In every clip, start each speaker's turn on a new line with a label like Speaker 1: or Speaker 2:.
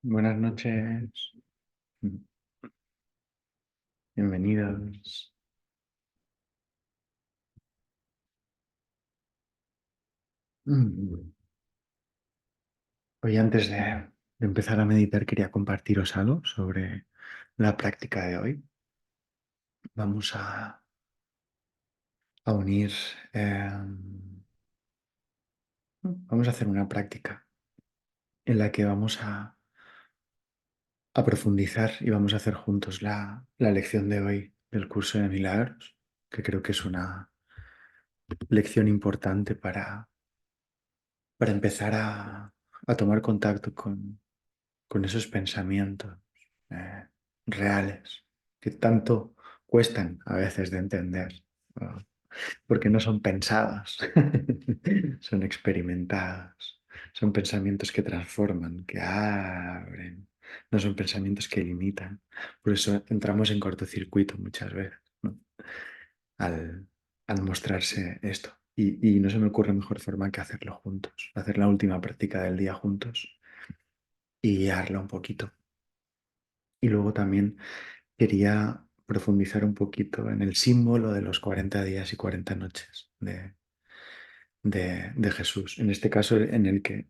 Speaker 1: Buenas noches, bienvenidos. Mm. Hoy antes de empezar a meditar quería compartiros algo sobre la práctica de hoy. Vamos a unir, vamos a hacer una práctica en la que vamos a profundizar y vamos a hacer juntos la lección de hoy del curso de milagros, que creo que es una lección importante para empezar a tomar contacto con esos pensamientos eh, reales que tanto cuestan a veces de entender, ¿no? Porque no son pensados, son experimentados, son pensamientos que transforman, que abren, no son pensamientos que limitan. Por eso entramos en cortocircuito muchas veces, ¿no? al, al mostrarse esto. Y no se me ocurre mejor forma que hacerlo juntos, hacer la última práctica del día juntos y guiarla un poquito. Y luego también quería profundizar un poquito en el símbolo de los 40 días y 40 noches de Jesús. En este caso en el que,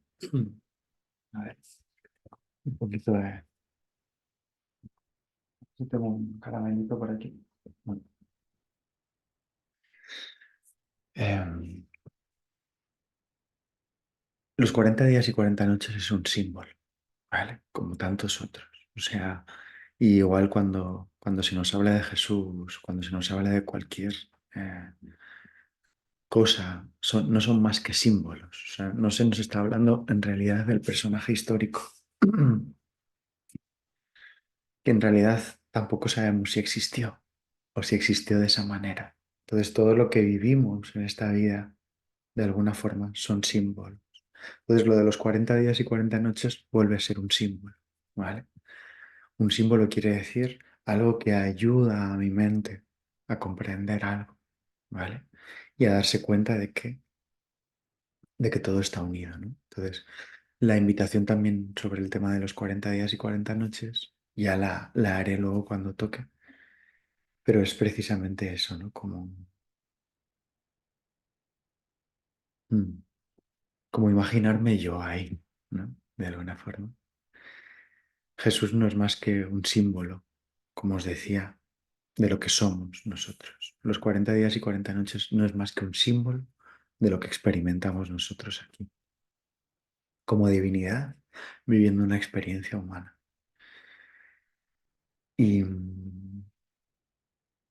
Speaker 1: a ver, un poquito de... Yo tengo un caramelito por aquí. Bueno, em, los 40 días y 40 noches es un símbolo, ¿vale? Como tantos otros. O sea, y igual cuando se nos habla de Jesús, cuando se nos habla de cualquier eh, cosa, no son más que símbolos. O sea, no se nos está hablando en realidad del personaje histórico, que en realidad tampoco sabemos si existió o si existió de esa manera. Entonces, todo lo que vivimos en esta vida, de alguna forma, son símbolos. Entonces, lo de los 40 días y 40 noches vuelve a ser un símbolo, ¿vale? Un símbolo quiere decir algo que ayuda a mi mente a comprender algo, ¿vale? Y a darse cuenta de que todo está unido, ¿no? Entonces, la invitación también sobre el tema de los 40 días y 40 noches, ya la haré luego cuando toque, pero es precisamente eso, ¿no? Mm, como imaginarme yo ahí, ¿no? De alguna forma. Jesús no es más que un símbolo, como os decía, de lo que somos nosotros. Los 40 días y 40 noches no es más que un símbolo de lo que experimentamos nosotros aquí, como divinidad, viviendo una experiencia humana. Y en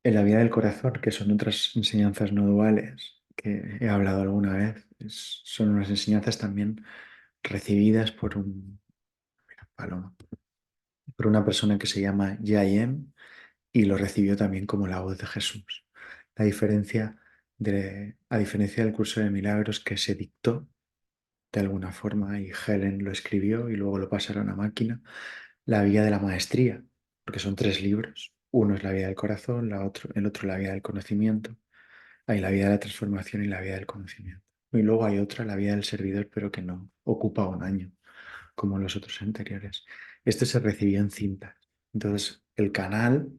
Speaker 1: la vida del corazón, que son otras enseñanzas no duales que he hablado alguna vez, son unas enseñanzas también recibidas paloma, por una persona que se llama Yayem y lo recibió también como la voz de Jesús. A diferencia del curso de milagros que se dictó de alguna forma y Helen lo escribió y luego lo pasaron a máquina, la vía de la maestría, porque son tres libros. Uno es la vía del corazón, el otro la vía del conocimiento. Hay la vía de la transformación y la vía del conocimiento. Y luego hay otra, la vía del servidor, pero que no ocupa un año, como los otros anteriores. Este se recibió en cintas. Entonces, el canal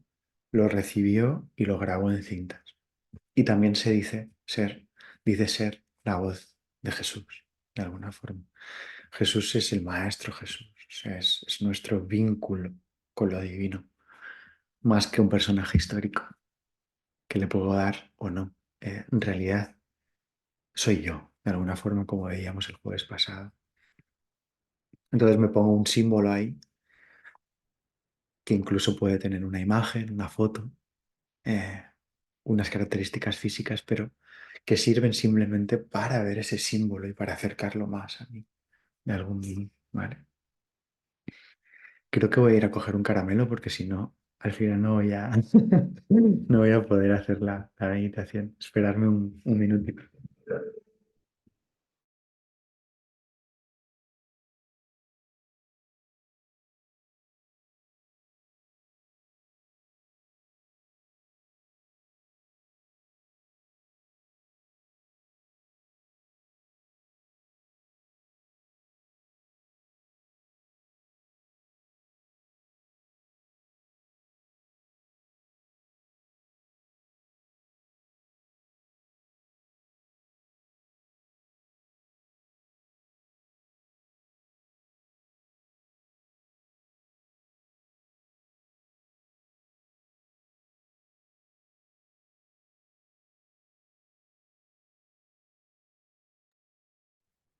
Speaker 1: lo recibió y lo grabó en cintas. Y también dice ser la voz de Jesús, de alguna forma. Jesús es el Maestro Jesús, o sea, es nuestro vínculo con lo divino, más que un personaje histórico que le puedo dar o no. En realidad, soy yo, de alguna forma, como veíamos el jueves pasado. Entonces me pongo un símbolo ahí, que incluso puede tener una imagen, una foto, eh, unas características físicas, pero que sirven simplemente para ver ese símbolo y para acercarlo más a mí, de algún modo, ¿vale? Creo que voy a ir a coger un caramelo porque si no, al final no voy a poder hacer la meditación. Esperarme un minutito.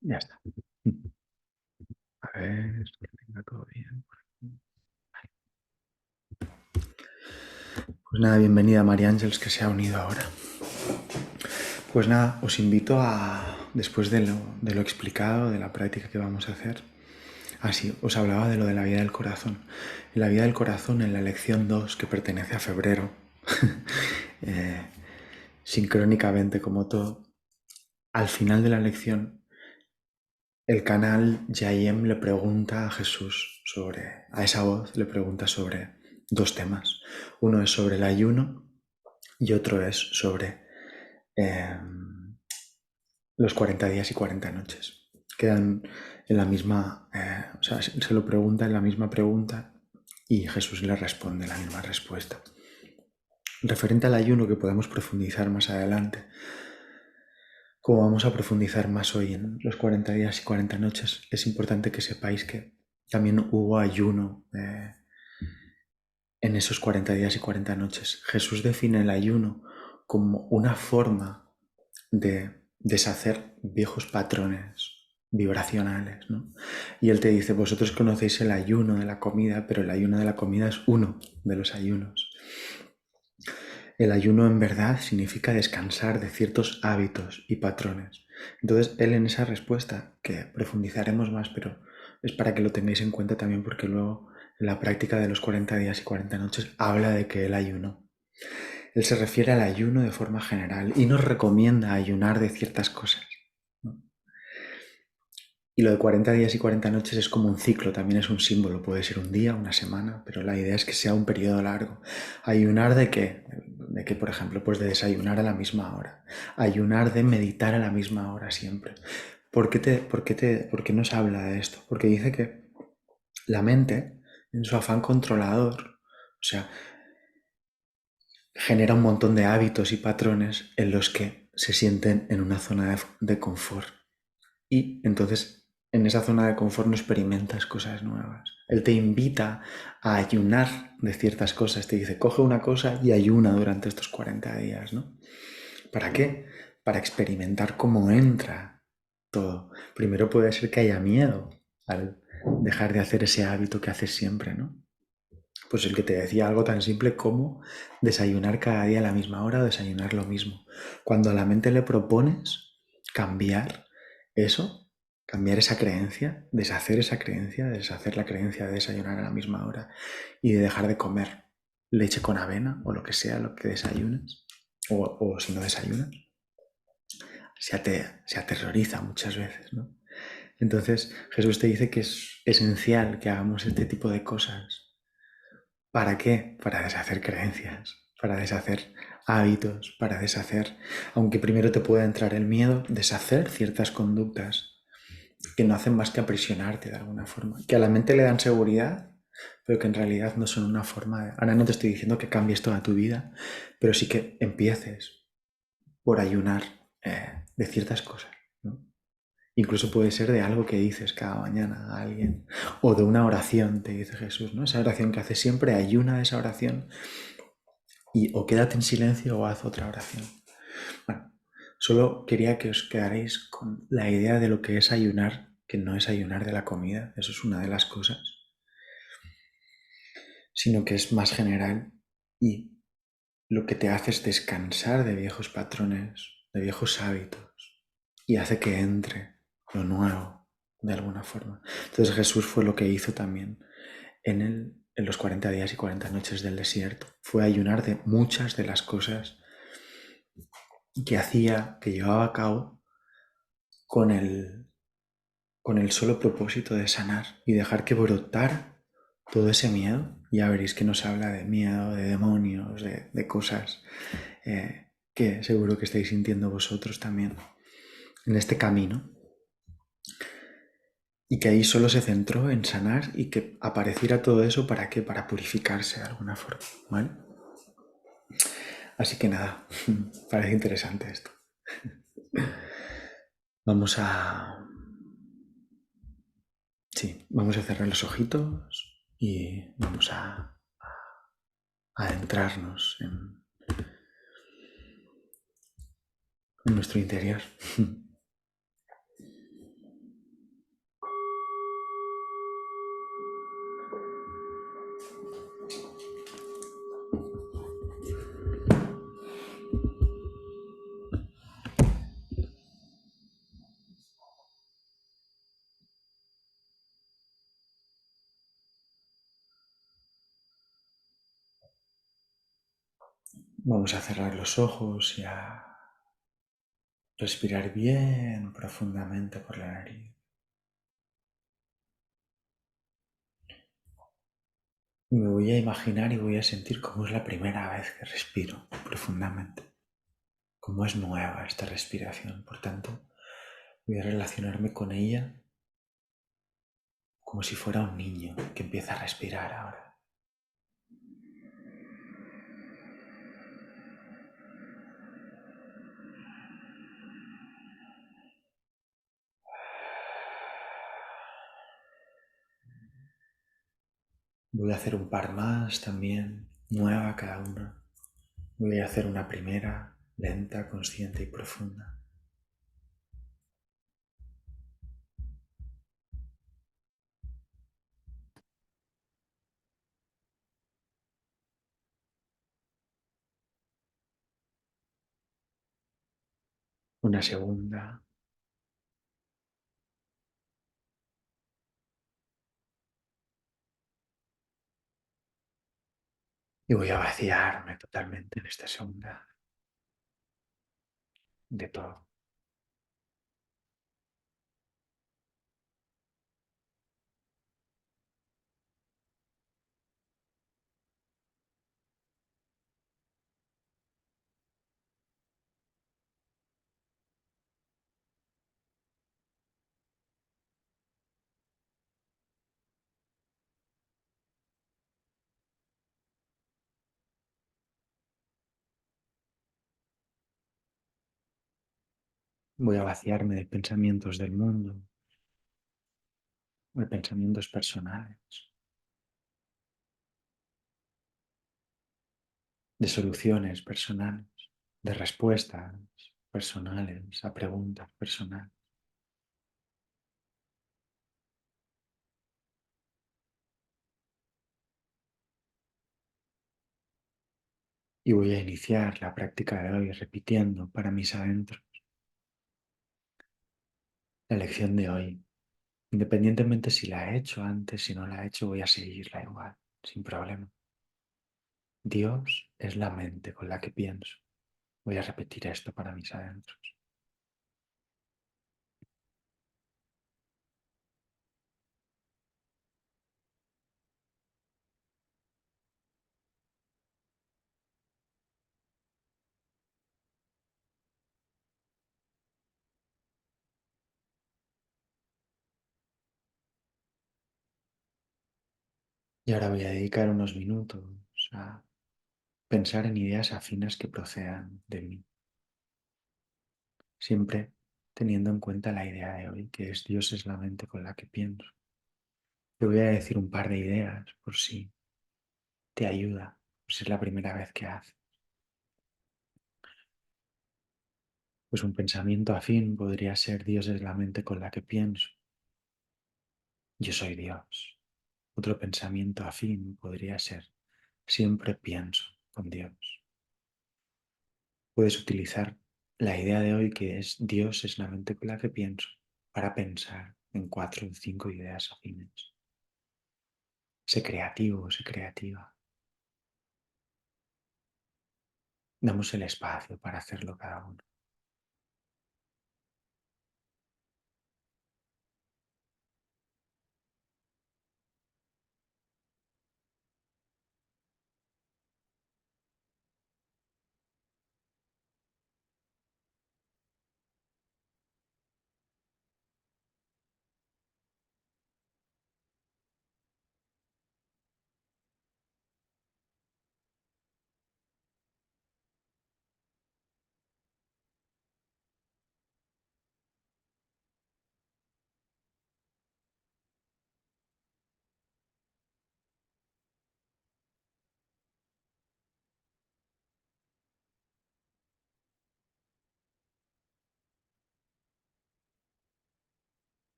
Speaker 1: Ya está. A ver, que venga todo bien. Pues nada, bienvenida María Ángeles que se ha unido ahora. Pues nada, os invito a, después de lo explicado, de la práctica que vamos a hacer, así, os hablaba de lo de la vida del corazón. En la vida del corazón, en la lección 2 que pertenece a febrero, eh, sincrónicamente como todo, al final de la lección, el canal Yayem le pregunta a Jesús a esa voz le pregunta sobre dos temas. Uno es sobre el ayuno y otro es sobre eh, los 40 días y 40 noches. Quedan en la misma, o sea, se lo pregunta en la misma pregunta y Jesús le responde la misma respuesta. Referente al ayuno, que podemos profundizar más adelante, como vamos a profundizar más hoy en los 40 días y 40 noches, es importante que sepáis que también hubo ayuno en esos 40 días y 40 noches. Jesús define el ayuno como una forma de deshacer viejos patrones vibracionales, ¿no? Y él te dice, vosotros conocéis el ayuno de la comida, pero el ayuno de la comida es uno de los ayunos. El ayuno en verdad significa descansar de ciertos hábitos y patrones. Entonces, él en esa respuesta, que profundizaremos más, pero es para que lo tengáis en cuenta también porque luego en la práctica de los 40 días y 40 noches habla de que él ayunó. Él se refiere al ayuno de forma general y nos recomienda ayunar de ciertas cosas, ¿no? Y lo de 40 días y 40 noches es como un ciclo, también es un símbolo, puede ser un día, una semana, pero la idea es que sea un periodo largo. ¿Ayunar de qué? De que, por ejemplo, pues de desayunar a la misma hora. Ayunar de meditar a la misma hora siempre. ¿Por qué nos habla de esto? Porque dice que la mente, en su afán controlador, o sea, genera un montón de hábitos y patrones en los que se sienten en una zona de confort. Y entonces en esa zona de confort no experimentas cosas nuevas. Él te invita a ayunar de ciertas cosas. Te dice, coge una cosa y ayuna durante estos 40 días, ¿no? ¿Para qué? Para experimentar cómo entra todo. Primero puede ser que haya miedo al dejar de hacer ese hábito que haces siempre, ¿no? Pues el que te decía algo tan simple como desayunar cada día a la misma hora o desayunar lo mismo. Cuando a la mente le propones cambiar eso, cambiar esa creencia, deshacer la creencia de desayunar a la misma hora y de dejar de comer leche con avena o lo que sea lo que desayunes, o si no desayunas, se aterroriza muchas veces, ¿no? Entonces Jesús te dice que es esencial que hagamos este tipo de cosas. ¿Para qué? Para deshacer creencias, para deshacer hábitos, para deshacer, aunque primero te pueda entrar el miedo, deshacer ciertas conductas que no hacen más que aprisionarte de alguna forma, que a la mente le dan seguridad, pero que en realidad no son una forma de... Ahora no te estoy diciendo que cambies toda tu vida, pero sí que empieces por ayunar de ciertas cosas, ¿no? Incluso puede ser de algo que dices cada mañana a alguien, o de una oración, te dice Jesús, ¿no? Esa oración que haces siempre, ayuna de esa oración y o quédate en silencio o haz otra oración. Bueno, solo quería que os quedaréis con la idea de lo que es ayunar, que no es ayunar de la comida, eso es una de las cosas, sino que es más general y lo que te hace es descansar de viejos patrones, de viejos hábitos y hace que entre lo nuevo de alguna forma. Entonces Jesús fue lo que hizo también en los 40 días y 40 noches del desierto. Fue ayunar de muchas de las cosas que llevaba a cabo con el solo propósito de sanar y dejar que brotara todo ese miedo. Ya veréis que nos habla de miedo, de demonios, de cosas que seguro que estáis sintiendo vosotros también en este camino. Y que ahí solo se centró en sanar y que apareciera todo eso para qué, para purificarse de alguna forma, ¿vale? Así que nada, parece interesante esto. Vamos a... Sí, vamos a cerrar los ojitos y vamos a adentrarnos en nuestro interior. Vamos a cerrar los ojos y a respirar bien profundamente por la nariz. Me voy a imaginar y voy a sentir cómo es la primera vez que respiro profundamente, cómo es nueva esta respiración. Por tanto, voy a relacionarme con ella como si fuera un niño que empieza a respirar ahora. Voy a hacer un par más también, nueva cada una. Voy a hacer una primera, lenta, consciente y profunda. Una segunda. Y voy a vaciarme totalmente en esta segunda de todo. Voy a vaciarme de pensamientos del mundo, de pensamientos personales, de soluciones personales, de respuestas personales a preguntas personales. Y voy a iniciar la práctica de hoy repitiendo para mis adentros la lección de hoy. Independientemente si la he hecho antes, si no la he hecho, voy a seguirla igual, sin problema. Dios es la mente con la que pienso. Voy a repetir esto para mis adentros. Y ahora voy a dedicar unos minutos a pensar en ideas afines que procedan de mí, siempre teniendo en cuenta la idea de hoy, que es Dios es la mente con la que pienso. Te voy a decir un par de ideas por si te ayuda, por si es la primera vez que haces. Pues un pensamiento afín podría ser Dios es la mente con la que pienso. Yo soy Dios. Otro pensamiento afín podría ser siempre pienso con Dios. Puedes utilizar la idea de hoy que es Dios es la mente con la que pienso para pensar en 4 o 5 ideas afines. Sé creativo, sé creativa. Damos el espacio para hacerlo cada uno.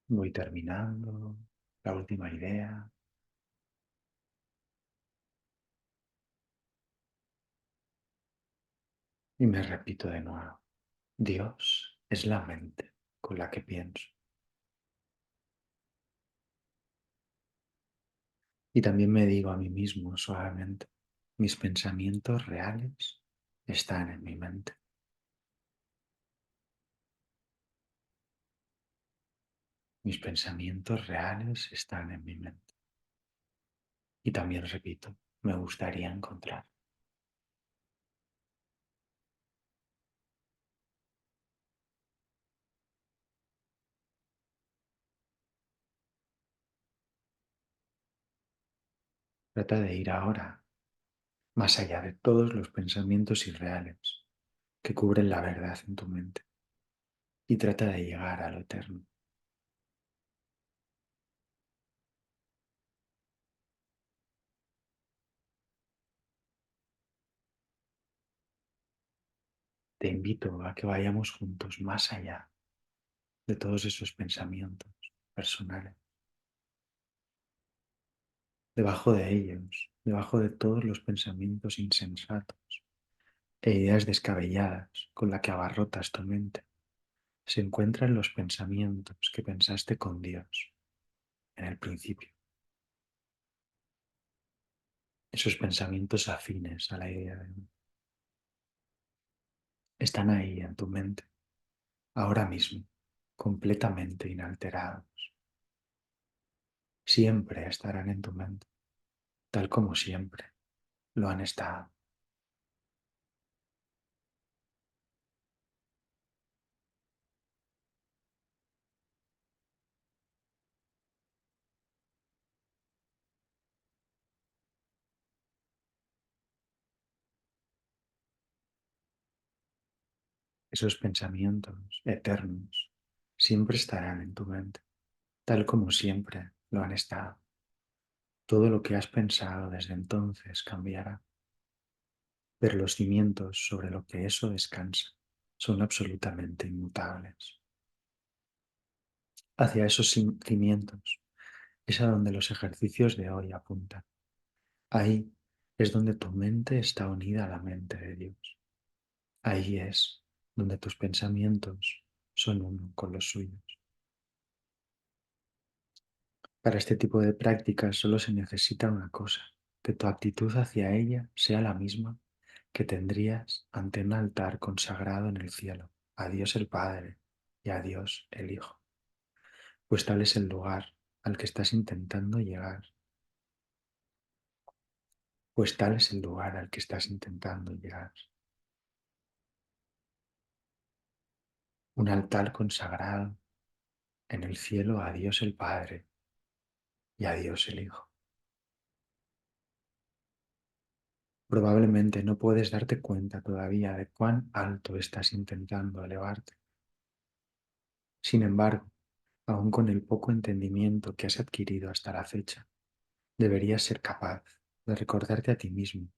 Speaker 1: Voy terminando la última idea y me repito de nuevo. Dios es la mente con la que pienso. Y también me digo a mí mismo suavemente, mis pensamientos reales están en mi mente. Mis pensamientos reales están en mi mente. Y también repito, me gustaría encontrar. Trata de ir ahora más allá de todos los pensamientos irreales que cubren la verdad en tu mente y trata de llegar a lo eterno. Te invito a que vayamos juntos más allá de todos esos pensamientos personales. Debajo de ellos, debajo de todos los pensamientos insensatos e ideas descabelladas con la que abarrotas tu mente, se encuentran los pensamientos que pensaste con Dios en el principio. Esos pensamientos afines a la idea de Dios están ahí en tu mente, ahora mismo, completamente inalterados. Siempre estarán en tu mente, tal como siempre lo han estado. Esos pensamientos eternos siempre estarán en tu mente, tal como siempre lo han estado. Todo lo que has pensado desde entonces cambiará, pero los cimientos sobre lo que eso descansa son absolutamente inmutables. Hacia esos cimientos es a donde los ejercicios de hoy apuntan. Ahí es donde tu mente está unida a la mente de Dios. Ahí es donde tus pensamientos son uno con los suyos. Para este tipo de prácticas solo se necesita una cosa, que tu actitud hacia ella sea la misma que tendrías ante un altar consagrado en el cielo, a Dios el Padre y a Dios el Hijo, pues tal es el lugar al que estás intentando llegar, pues tal es el lugar al que estás intentando llegar. Un altar consagrado en el cielo a Dios el Padre y a Dios el Hijo. Probablemente no puedes darte cuenta todavía de cuán alto estás intentando elevarte. Sin embargo, aun con el poco entendimiento que has adquirido hasta la fecha, deberías ser capaz de recordarte a ti mismo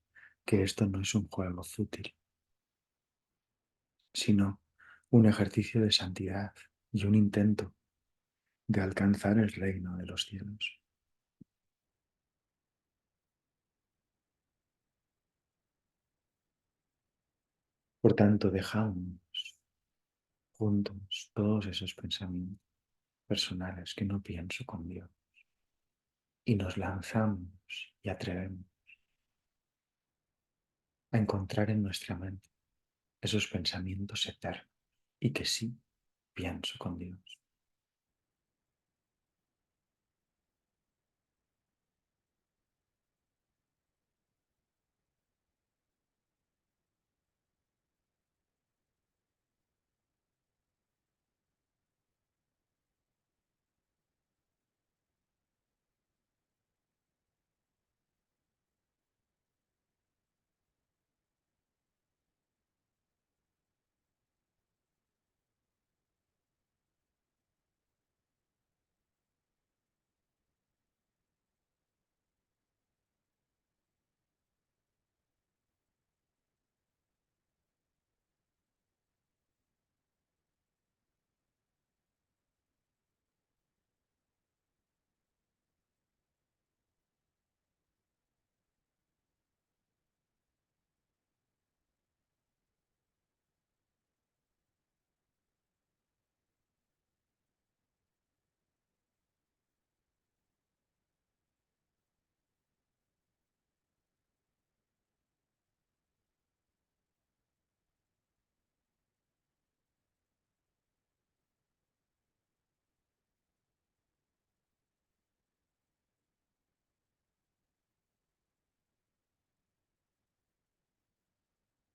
Speaker 1: que esto no es un juego fútil, sino un ejercicio de santidad y un intento de alcanzar el reino de los cielos. Por tanto, dejamos juntos todos esos pensamientos personales que no pienso con Dios y nos lanzamos y atrevemos a encontrar en nuestra mente esos pensamientos eternos y que sí pienso con Dios.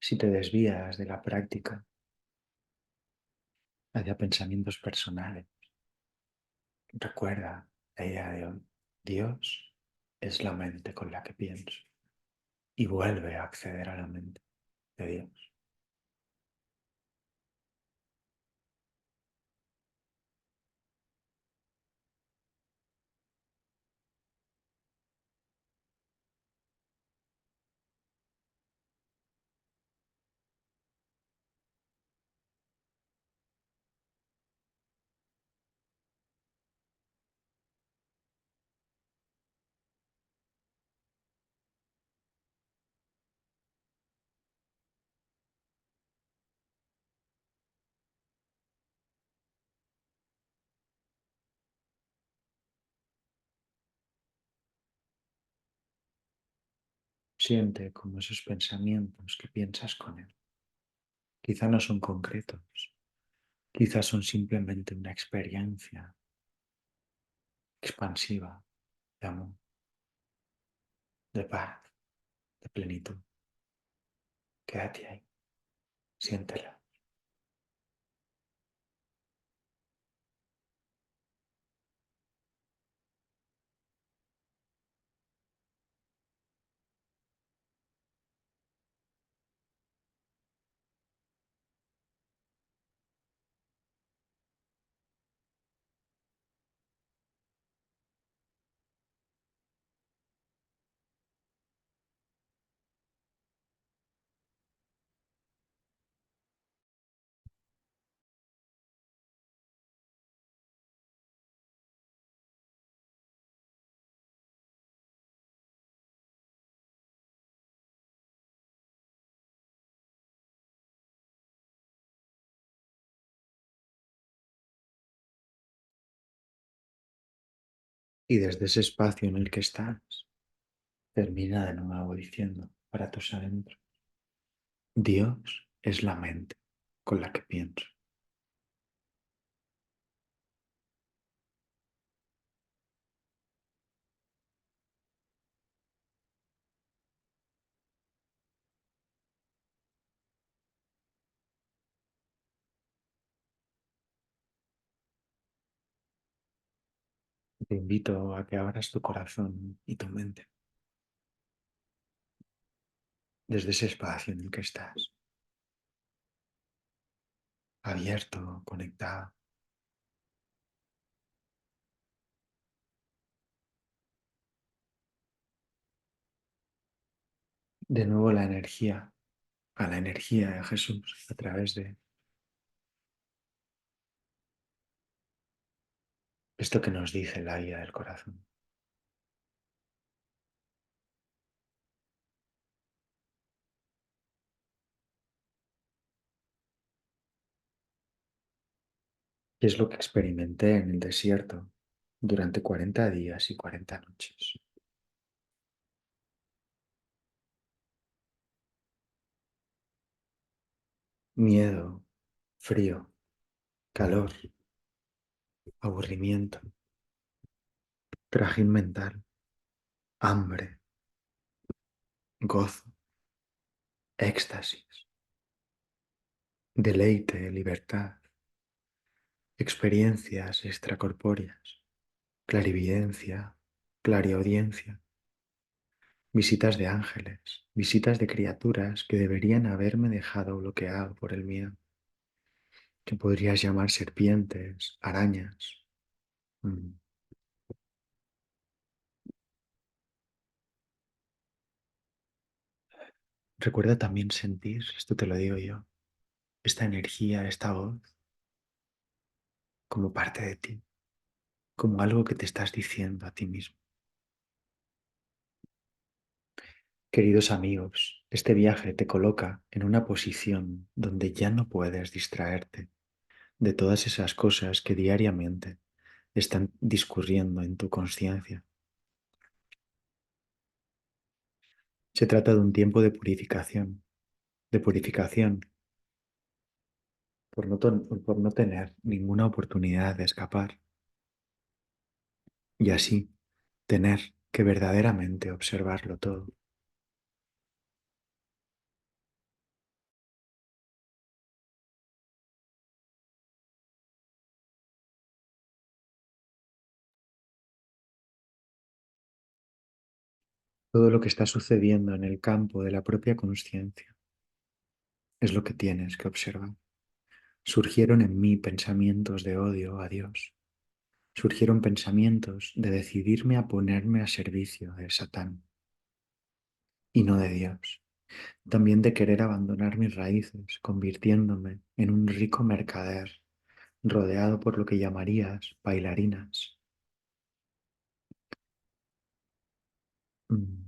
Speaker 1: Si te desvías de la práctica hacia pensamientos personales, recuerda la idea de hoy. Dios es la mente con la que pienso y vuelve a acceder a la mente de Dios. Siente como esos pensamientos que piensas con Él quizá no son concretos, quizás son simplemente una experiencia expansiva de amor, de paz, de plenitud. Quédate ahí, siéntela. Y desde ese espacio en el que estás, termina de nuevo diciendo para tus adentros, Dios es la mente con la que pienso. Te invito a que abras tu corazón y tu mente desde ese espacio en el que estás, abierto, conectado. De nuevo la energía, a la energía de Jesús a través de esto que nos dice la guía del corazón. Y es lo que experimenté en el desierto durante 40 días y 40 noches. Miedo, frío, calor, aburrimiento, trajín mental, hambre, gozo, éxtasis, deleite, libertad, experiencias extracorpóreas, clarividencia, clariaudiencia, visitas de ángeles, visitas de criaturas que deberían haberme dejado bloqueado por el miedo, que podrías llamar serpientes, arañas. Mm. Recuerda también sentir, esto te lo digo yo, esta energía, esta voz, como parte de ti, como algo que te estás diciendo a ti mismo. Queridos amigos, este viaje te coloca en una posición donde ya no puedes distraerte de todas esas cosas que diariamente están discurriendo en tu conciencia. Se trata de un tiempo de purificación por no tener ninguna oportunidad de escapar y así tener que verdaderamente observarlo todo. Todo lo que está sucediendo en el campo de la propia conciencia es lo que tienes que observar. Surgieron en mí pensamientos de odio a Dios. Surgieron pensamientos de decidirme a ponerme a servicio de Satán y no de Dios. También de querer abandonar mis raíces, convirtiéndome en un rico mercader, rodeado por lo que llamarías bailarinas. Mm.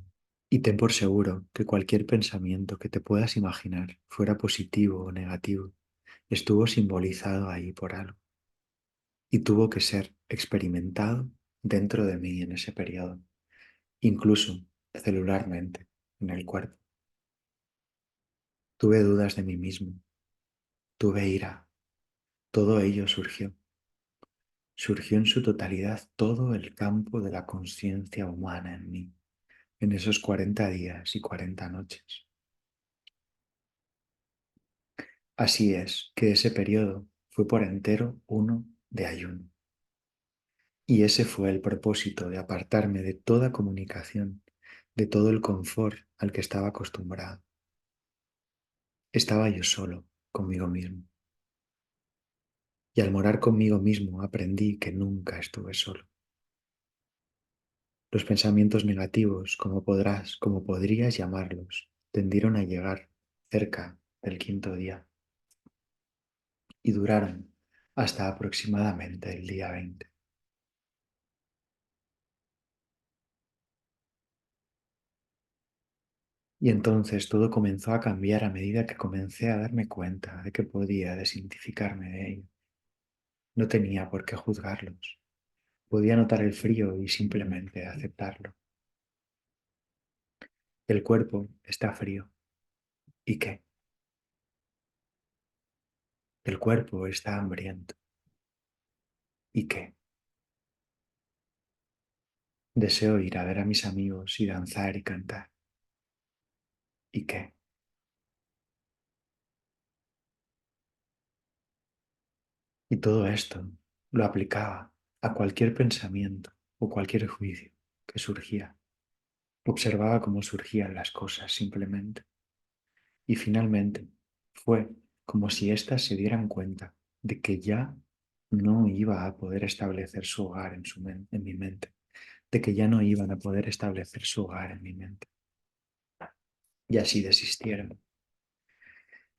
Speaker 1: Y ten por seguro que cualquier pensamiento que te puedas imaginar, fuera positivo o negativo, estuvo simbolizado ahí por algo y tuvo que ser experimentado dentro de mí en ese periodo, incluso celularmente, en el cuerpo. Tuve dudas de mí mismo, tuve ira, todo ello surgió. Surgió en su totalidad todo el campo de la conciencia humana en mí, en esos 40 días y 40 noches. Así es que ese periodo fue por entero uno de ayuno. Y ese fue el propósito de apartarme de toda comunicación, de todo el confort al que estaba acostumbrado. Estaba yo solo, conmigo mismo. Y al morar conmigo mismo aprendí que nunca estuve solo. Los pensamientos negativos, como podrías llamarlos, tendieron a llegar cerca del quinto día y duraron hasta aproximadamente el día 20. Y entonces todo comenzó a cambiar a medida que comencé a darme cuenta de que podía desidentificarme de ello. No tenía por qué juzgarlos. Podía notar el frío y simplemente aceptarlo. El cuerpo está frío. ¿Y qué? El cuerpo está hambriento. ¿Y qué? Deseo ir a ver a mis amigos y danzar y cantar. ¿Y qué? Y todo esto lo aplicaba a cualquier pensamiento o cualquier juicio que surgía. Observaba cómo surgían las cosas simplemente. Y finalmente fue como si éstas se dieran cuenta de que ya no iba a poder establecer su hogar en mi mente, de que ya no iban a poder establecer su hogar en mi mente. Y así desistieron.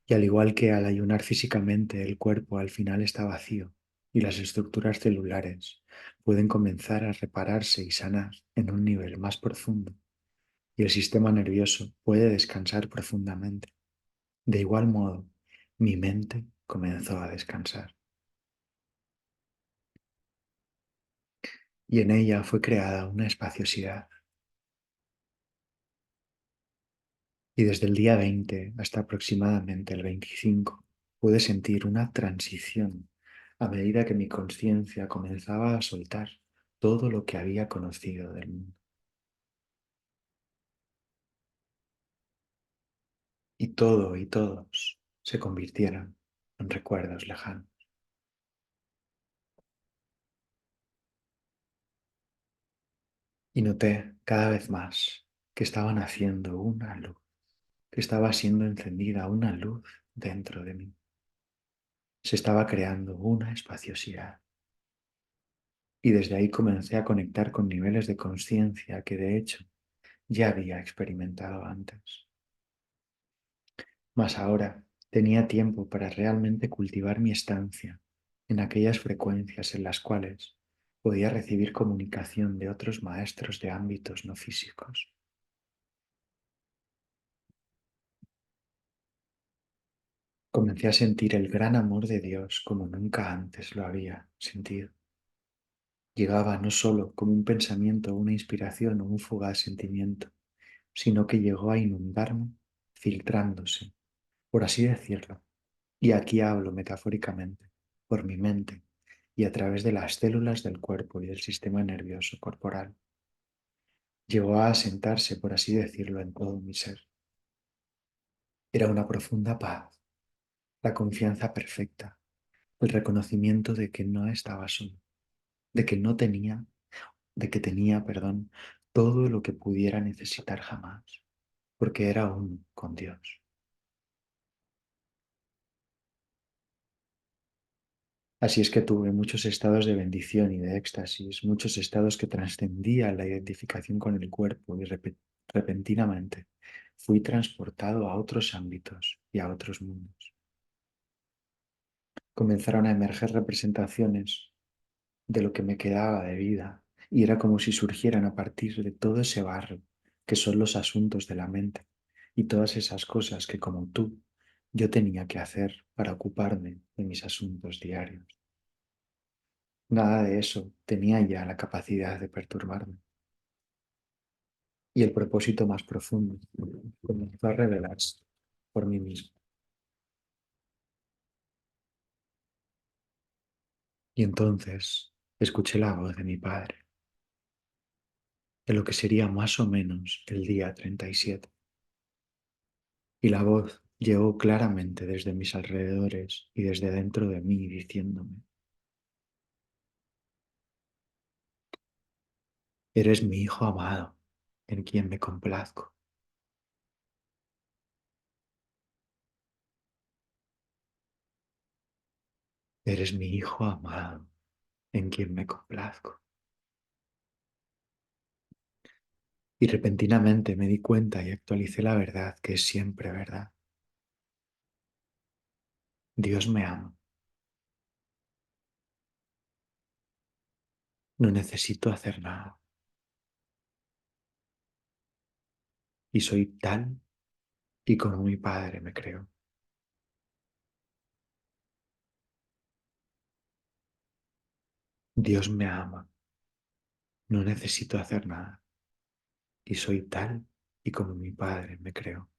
Speaker 1: Y al igual que al ayunar físicamente, el cuerpo al final está vacío y las estructuras celulares pueden comenzar a repararse y sanar en un nivel más profundo y el sistema nervioso puede descansar profundamente. De igual modo, mi mente comenzó a descansar y en ella fue creada una espaciosidad. Y desde el día 20 hasta aproximadamente el 25 pude sentir una transición a medida que mi conciencia comenzaba a soltar todo lo que había conocido del mundo. Y todo y todos se convirtieron en recuerdos lejanos. Y noté cada vez más que estaban haciendo una luz, que estaba siendo encendida una luz dentro de mí. Se estaba creando una espaciosidad. Y desde ahí comencé a conectar con niveles de conciencia que de hecho ya había experimentado antes. Mas ahora tenía tiempo para realmente cultivar mi estancia en aquellas frecuencias en las cuales podía recibir comunicación de otros maestros de ámbitos no físicos. Comencé a sentir el gran amor de Dios como nunca antes lo había sentido. Llegaba no solo como un pensamiento, una inspiración o un fugaz sentimiento, sino que llegó a inundarme, filtrándose, por así decirlo. Y aquí hablo metafóricamente, por mi mente y a través de las células del cuerpo y del sistema nervioso corporal. Llegó a asentarse, por así decirlo, en todo mi ser. Era una profunda paz, la confianza perfecta, el reconocimiento de que no estaba solo, de que no tenía, de que tenía, perdón, todo lo que pudiera necesitar jamás, porque era uno con Dios. Así es que tuve muchos estados de bendición y de éxtasis, muchos estados que trascendían la identificación con el cuerpo y repentinamente fui transportado a otros ámbitos y a otros mundos. Comenzaron a emerger representaciones de lo que me quedaba de vida y era como si surgieran a partir de todo ese barro que son los asuntos de la mente y todas esas cosas que como tú yo tenía que hacer para ocuparme de mis asuntos diarios. Nada de eso tenía ya la capacidad de perturbarme. Y el propósito más profundo comenzó a revelarse por mí mismo. Y entonces escuché la voz de mi padre, de lo que sería más o menos el día 37. Y la voz llegó claramente desde mis alrededores y desde dentro de mí diciéndome, eres mi hijo amado, en quien me complazco. Eres mi hijo amado, en quien me complazco. Y repentinamente me di cuenta y actualicé la verdad que es siempre verdad. Dios me ama. No necesito hacer nada. Y soy tal y como mi padre me creó. Dios me ama. No necesito hacer nada. Y soy tal y como mi padre me creó.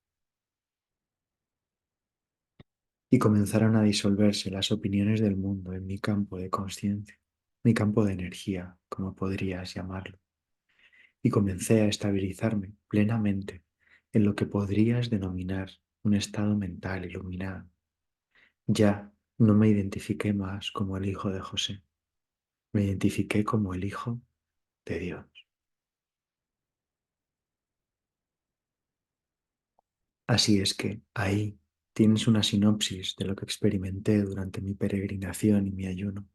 Speaker 1: Y comenzaron a disolverse las opiniones del mundo en mi campo de conciencia, mi campo de energía, como podrías llamarlo. Y comencé a estabilizarme plenamente en lo que podrías denominar un estado mental iluminado. Ya no me identifiqué más como el hijo de José, me identifiqué como el hijo de Dios. Así es que ahí tienes una sinopsis de lo que experimenté durante mi peregrinación y mi ayuno.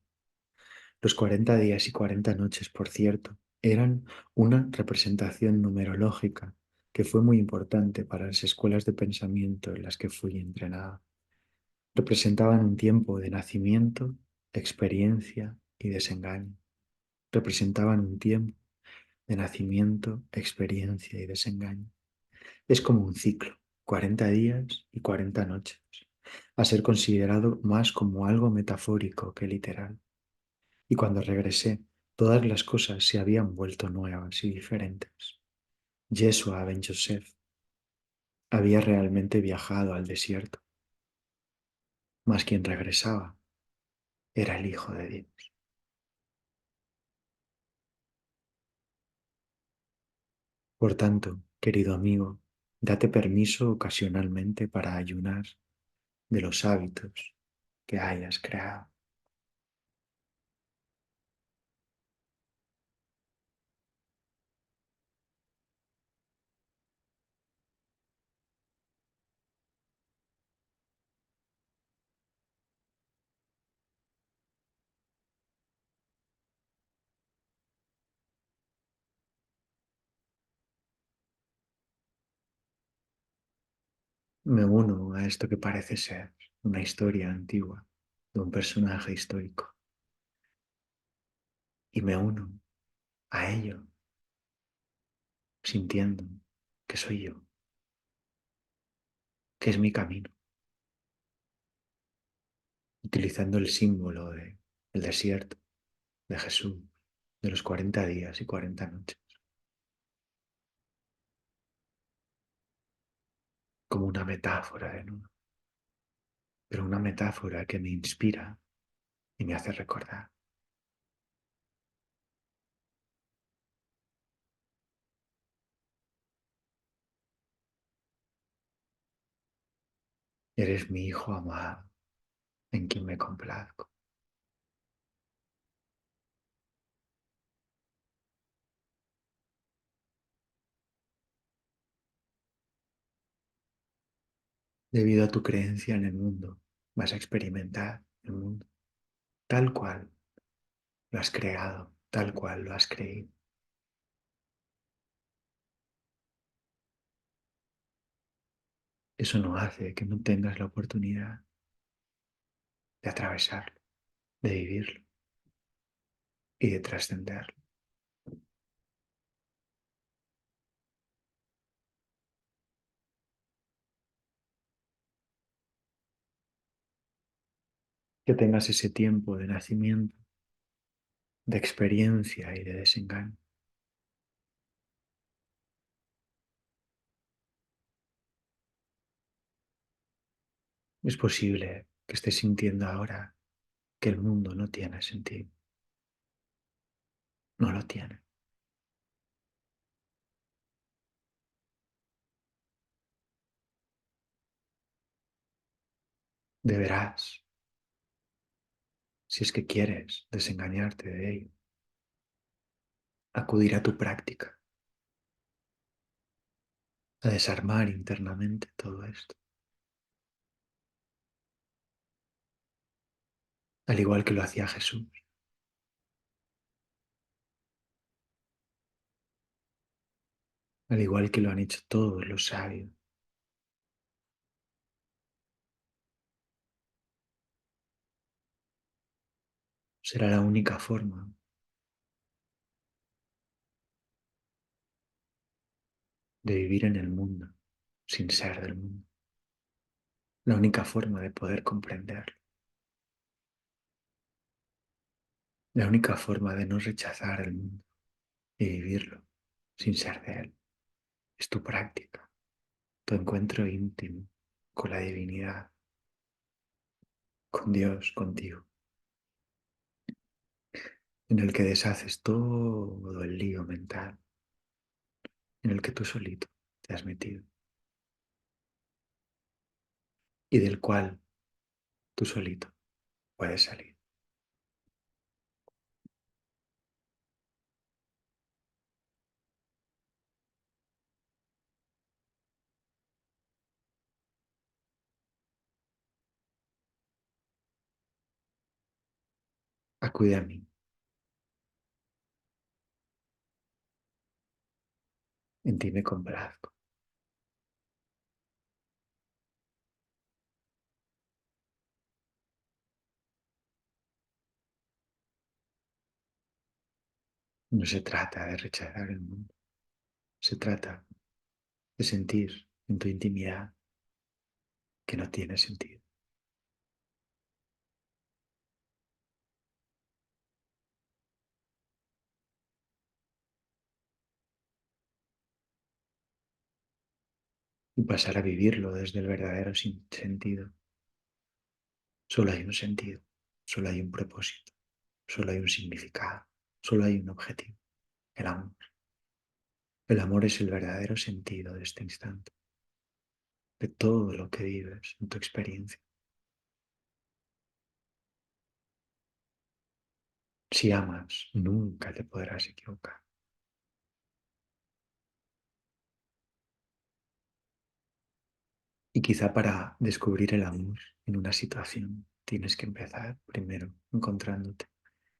Speaker 1: Los 40 días y 40 noches, por cierto, eran una representación numerológica que fue muy importante para las escuelas de pensamiento en las que fui entrenada. Representaban un tiempo de nacimiento, experiencia y desengaño. Representaban un tiempo de nacimiento, experiencia y desengaño. Es como un ciclo, 40 días y 40 noches, a ser considerado más como algo metafórico que literal. Y cuando regresé, todas las cosas se habían vuelto nuevas y diferentes. Yeshua ben Yosef había realmente viajado al desierto, mas quien regresaba era el Hijo de Dios. Por tanto, querido amigo, date permiso ocasionalmente para ayunar de los hábitos que hayas creado. Me uno a esto que parece ser una historia antigua de un personaje histórico y me uno a ello sintiendo que soy yo, que es mi camino, utilizando el símbolo de el desierto, de Jesús, de los 40 días y 40 noches, como una metáfora de nuevo, pero una metáfora que me inspira y me hace recordar. Eres mi hijo amado, en quien me complazco. Debido a tu creencia en el mundo, vas a experimentar el mundo tal cual lo has creado, tal cual lo has creído. Eso no hace que no tengas la oportunidad de atravesarlo, de vivirlo y de trascenderlo. Que tengas ese tiempo de nacimiento, de experiencia y de desengaño. Es posible que estés sintiendo ahora que el mundo no tiene sentido. No lo tiene. Deberás, si es que quieres desengañarte de ello, acudir a tu práctica, a desarmar internamente todo esto, al igual que lo hacía Jesús, al igual que lo han hecho todos los sabios. Será la única forma de vivir en el mundo sin ser del mundo, la única forma de poder comprenderlo, la única forma de no rechazar el mundo y vivirlo sin ser de él. Es tu práctica, tu encuentro íntimo con la divinidad, con Dios, contigo, en el que deshaces todo el lío mental en el que tú solito te has metido y del cual tú solito puedes salir. Acude a mí, en ti me complazco. No se trata de rechazar el mundo, se trata de sentir en tu intimidad que no tiene sentido y pasar a vivirlo desde el verdadero sentido. Solo hay un sentido, solo hay un propósito, solo hay un significado, solo hay un objetivo, el amor. El amor es el verdadero sentido de este instante, de todo lo que vives en tu experiencia. Si amas, nunca te podrás equivocar. Y quizá para descubrir el amor en una situación tienes que empezar primero encontrándote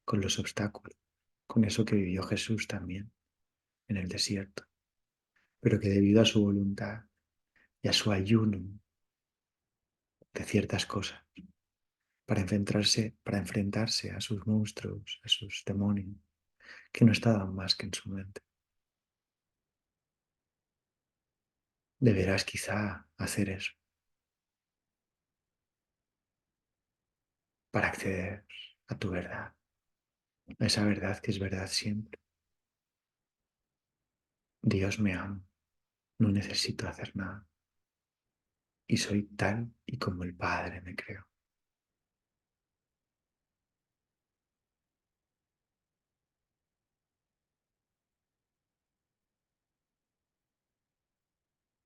Speaker 1: con los obstáculos, con eso que vivió Jesús también en el desierto, pero que debido a su voluntad y a su ayuno de ciertas cosas, para enfrentarse a sus monstruos, a sus demonios, que no estaban más que en su mente. Deberás quizá hacer eso para acceder a tu verdad, a esa verdad que es verdad siempre. Dios me ama, no necesito hacer nada y soy tal y como el Padre me creó.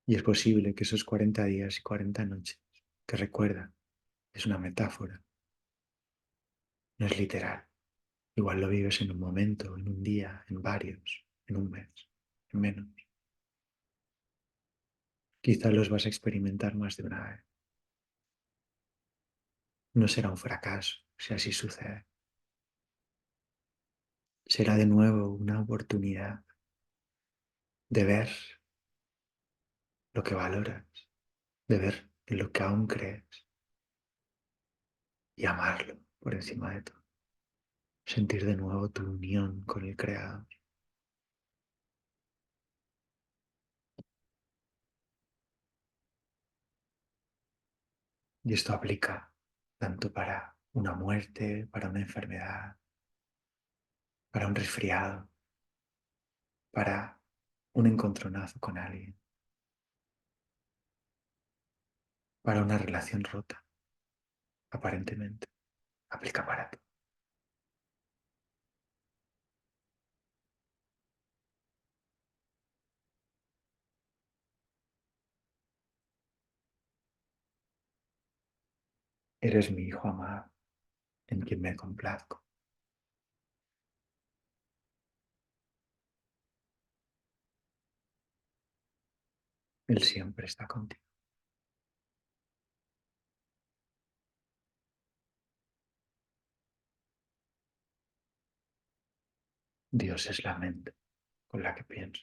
Speaker 1: Y es posible que esos 40 días y 40 noches que recuerda es una metáfora, no es literal. Igual lo vives en un momento, en un día, en varios, en un mes, en menos. Quizá los vas a experimentar más de una vez. No será un fracaso si así sucede. Será de nuevo una oportunidad de ver lo que valoras, de ver en lo que aún crees y amarlo por encima de todo. Sentir de nuevo tu unión con el Creador. Y esto aplica tanto para una muerte, para una enfermedad, para un resfriado, para un encontronazo con alguien, para una relación rota, aparentemente. Aplica para todo. Eres mi hijo amado, en quien me complazco. Él siempre está contigo. Dios es la mente con la que pienso.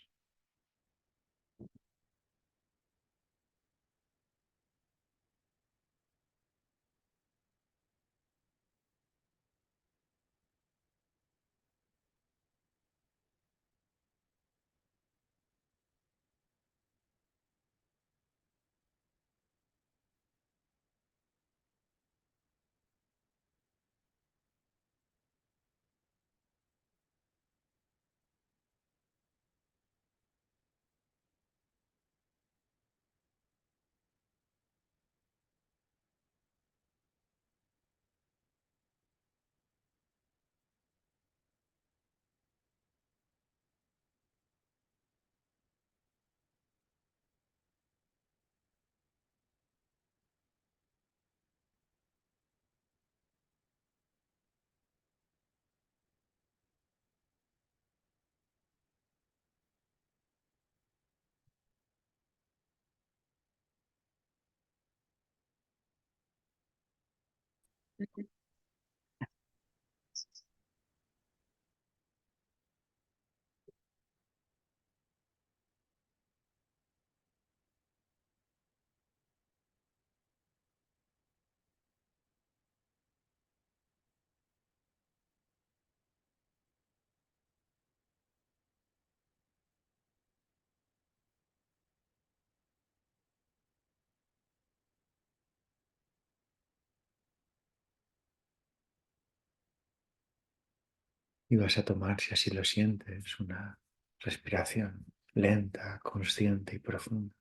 Speaker 1: Y vas a tomar, si así lo sientes, una respiración lenta, consciente y profunda.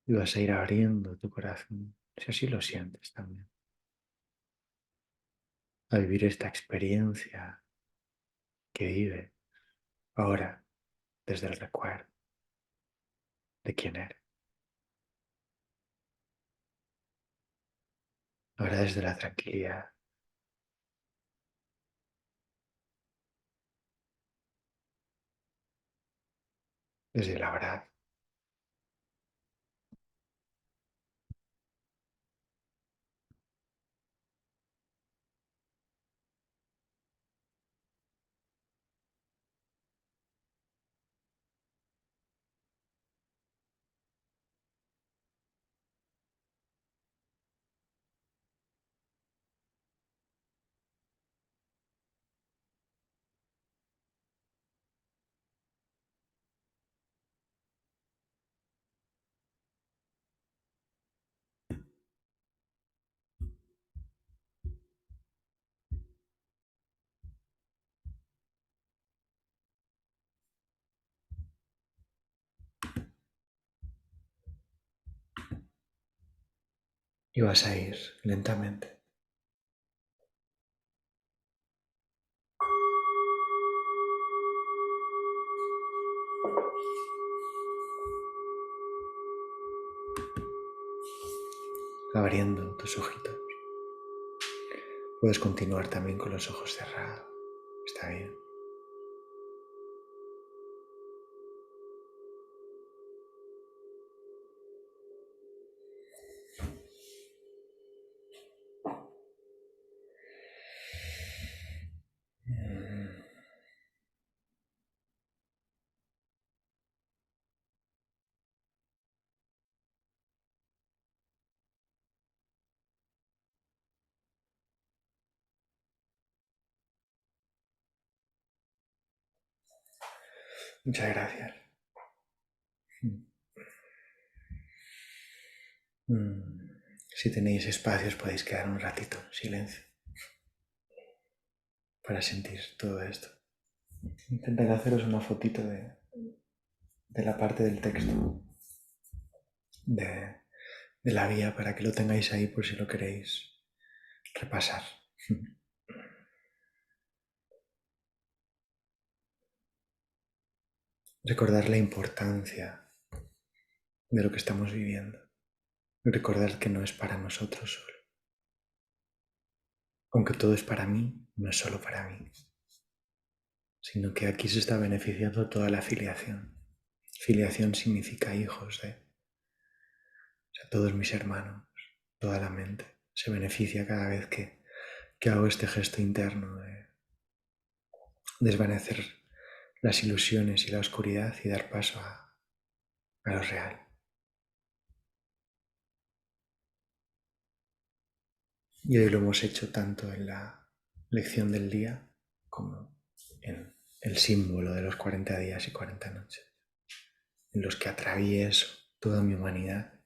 Speaker 1: Y vas a ir abriendo tu corazón, si así lo sientes también, a vivir esta experiencia que vive ahora desde el recuerdo de quién eres, ahora desde la tranquilidad, desde el abrazo. Y vas a ir lentamente abriendo tus ojitos. Puedes continuar también con los ojos cerrados. Está bien. Muchas gracias. Si tenéis espacios podéis quedar un ratito en silencio para sentir todo esto. Intentaré haceros una fotito de la parte del texto, de, de la vía, para que lo tengáis ahí por si lo queréis repasar. Recordar la importancia de lo que estamos viviendo. Recordar que no es para nosotros solo. Aunque todo es para mí, no es solo para mí, sino que aquí se está beneficiando toda la filiación. Filiación significa hijos de, o sea, todos mis hermanos, toda la mente se beneficia cada vez que hago este gesto interno de desvanecer las ilusiones y la oscuridad y dar paso a lo real. Y hoy lo hemos hecho tanto en la lección del día como en el símbolo de los 40 días y 40 noches, en los que atravieso toda mi humanidad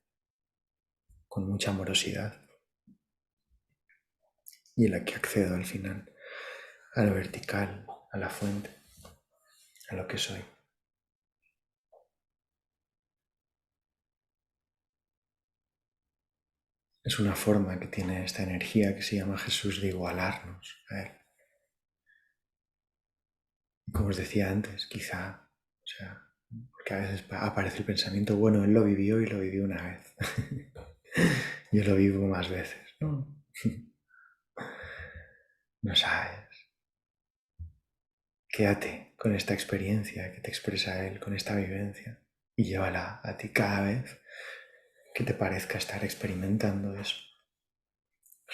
Speaker 1: con mucha amorosidad y en la que accedo al final a lo vertical, a la fuente, a lo que soy. Es una forma que tiene esta energía que se llama Jesús de igualarnos a Él. Como os decía antes, quizá, o sea, porque a veces aparece el pensamiento, bueno, Él lo vivió y lo vivió una vez. Yo lo vivo más veces. No, no sabes. Quédate con esta experiencia que te expresa Él, con esta vivencia, y llévala a ti cada vez que te parezca estar experimentando eso.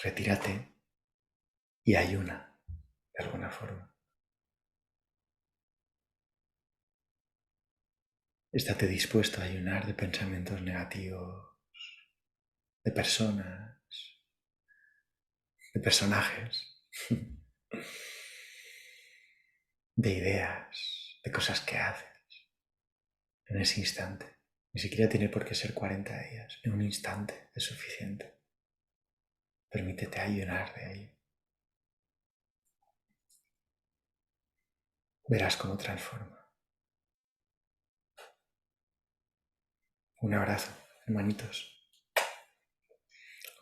Speaker 1: Retírate y ayuna de alguna forma. Estate dispuesto a ayunar de pensamientos negativos, de personas, de personajes, de ideas, de cosas que haces en ese instante. Ni siquiera tiene por qué ser 40 días, en un instante es suficiente. Permítete ayunar de ello. Verás cómo transforma. Un abrazo, hermanitos.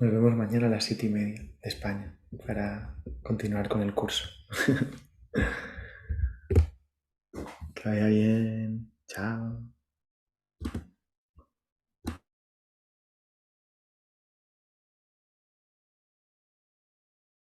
Speaker 1: Nos vemos mañana a las 7:30 de España para continuar con el curso. Que vaya bien. Chao.